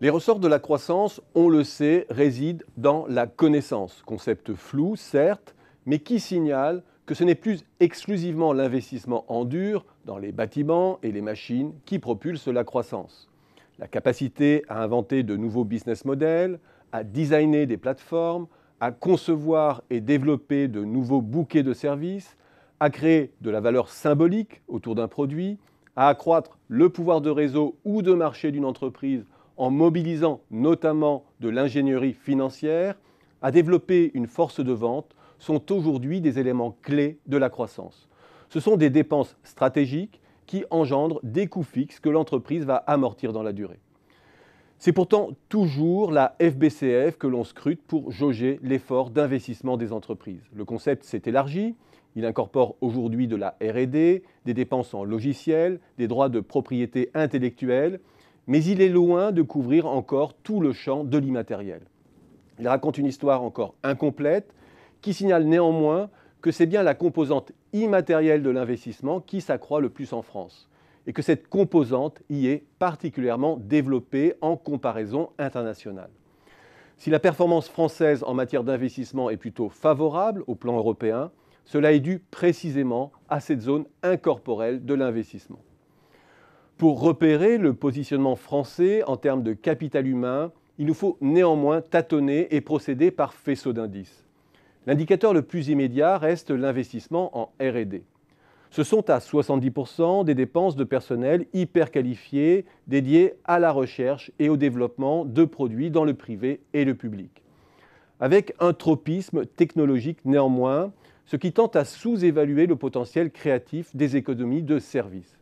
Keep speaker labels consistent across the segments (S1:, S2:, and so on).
S1: Les ressorts de la croissance, on le sait, résident dans la connaissance. Concept flou, certes, mais qui signale que ce n'est plus exclusivement l'investissement en dur, dans les bâtiments et les machines, qui propulse la croissance. La capacité à inventer de nouveaux business models, à designer des plateformes, à concevoir et développer de nouveaux bouquets de services, à créer de la valeur symbolique autour d'un produit, à accroître le pouvoir de réseau ou de marché d'une entreprise en mobilisant notamment de l'ingénierie financière, à développer une force de vente, sont aujourd'hui des éléments clés de la croissance. Ce sont des dépenses stratégiques qui engendrent des coûts fixes que l'entreprise va amortir dans la durée. C'est pourtant toujours la FBCF que l'on scrute pour jauger l'effort d'investissement des entreprises. Le concept s'est élargi, il incorpore aujourd'hui de la R&D, des dépenses en logiciels, des droits de propriété intellectuelle, mais il est loin de couvrir encore tout le champ de l'immatériel. Il raconte une histoire encore incomplète qui signale néanmoins que c'est bien la composante immatérielle de l'investissement qui s'accroît le plus en France et que cette composante y est particulièrement développée en comparaison internationale. Si la performance française en matière d'investissement est plutôt favorable au plan européen, cela est dû précisément à cette zone incorporelle de l'investissement. Pour repérer le positionnement français en termes de capital humain, il nous faut néanmoins tâtonner et procéder par faisceau d'indices. L'indicateur le plus immédiat reste l'investissement en R&D. Ce sont à 70% des dépenses de personnel hyper qualifié dédiées à la recherche et au développement de produits dans le privé et le public. Avec un tropisme technologique néanmoins, ce qui tente à sous-évaluer le potentiel créatif des économies de services,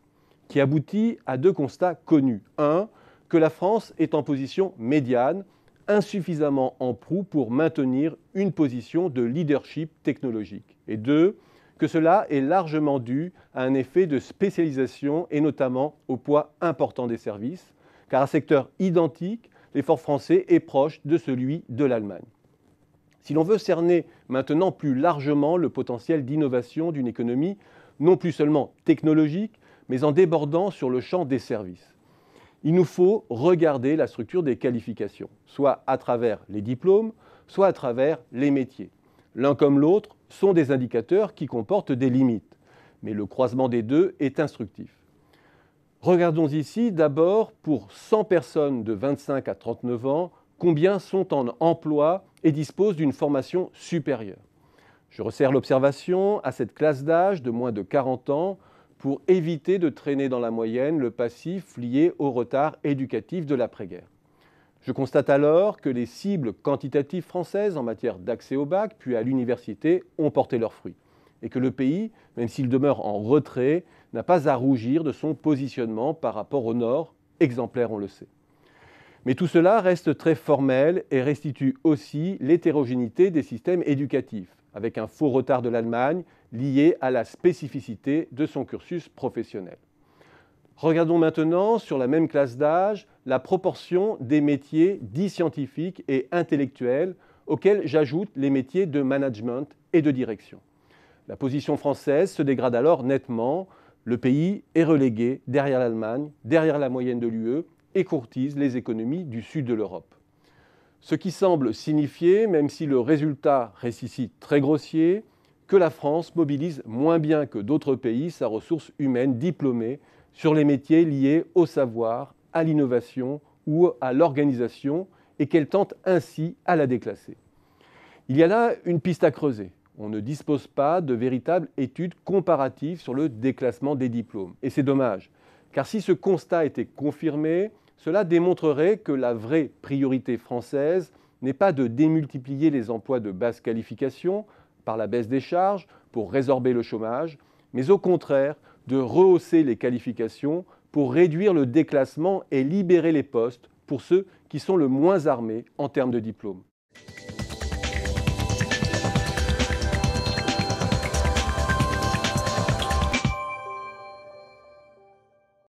S1: qui aboutit à deux constats connus. Un, que la France est en position médiane, insuffisamment en proue pour maintenir une position de leadership technologique. Et deux, que cela est largement dû à un effet de spécialisation et notamment au poids important des services, car à secteur identique, l'effort français est proche de celui de l'Allemagne. Si l'on veut cerner maintenant plus largement le potentiel d'innovation d'une économie, non plus seulement technologique, mais en débordant sur le champ des services, il nous faut regarder la structure des qualifications, soit à travers les diplômes, soit à travers les métiers. L'un comme l'autre sont des indicateurs qui comportent des limites, mais le croisement des deux est instructif. Regardons ici d'abord pour 100 personnes de 25 à 39 ans, combien sont en emploi et disposent d'une formation supérieure. Je resserre l'observation à cette classe d'âge de moins de 40 ans pour éviter de traîner dans la moyenne le passif lié au retard éducatif de l'après-guerre. Je constate alors que les cibles quantitatives françaises en matière d'accès au bac puis à l'université ont porté leurs fruits et que le pays, même s'il demeure en retrait, n'a pas à rougir de son positionnement par rapport au Nord, exemplaire on le sait. Mais tout cela reste très formel et restitue aussi l'hétérogénéité des systèmes éducatifs, avec un faux retard de l'Allemagne lié à la spécificité de son cursus professionnel. Regardons maintenant sur la même classe d'âge la proportion des métiers dits scientifiques et intellectuels auxquels j'ajoute les métiers de management et de direction. La position française se dégrade alors nettement. Le pays est relégué derrière l'Allemagne, derrière la moyenne de l'UE et courtise les économies du sud de l'Europe. Ce qui semble signifier, même si le résultat reste ici très grossier, que la France mobilise moins bien que d'autres pays sa ressource humaine diplômée sur les métiers liés au savoir, à l'innovation ou à l'organisation et qu'elle tente ainsi à la déclasser. Il y a là une piste à creuser. On ne dispose pas de véritables études comparatives sur le déclassement des diplômes. Et c'est dommage, car si ce constat était confirmé, cela démontrerait que la vraie priorité française n'est pas de démultiplier les emplois de basse qualification par la baisse des charges pour résorber le chômage, mais au contraire de rehausser les qualifications pour réduire le déclassement et libérer les postes pour ceux qui sont le moins armés en termes de diplômes.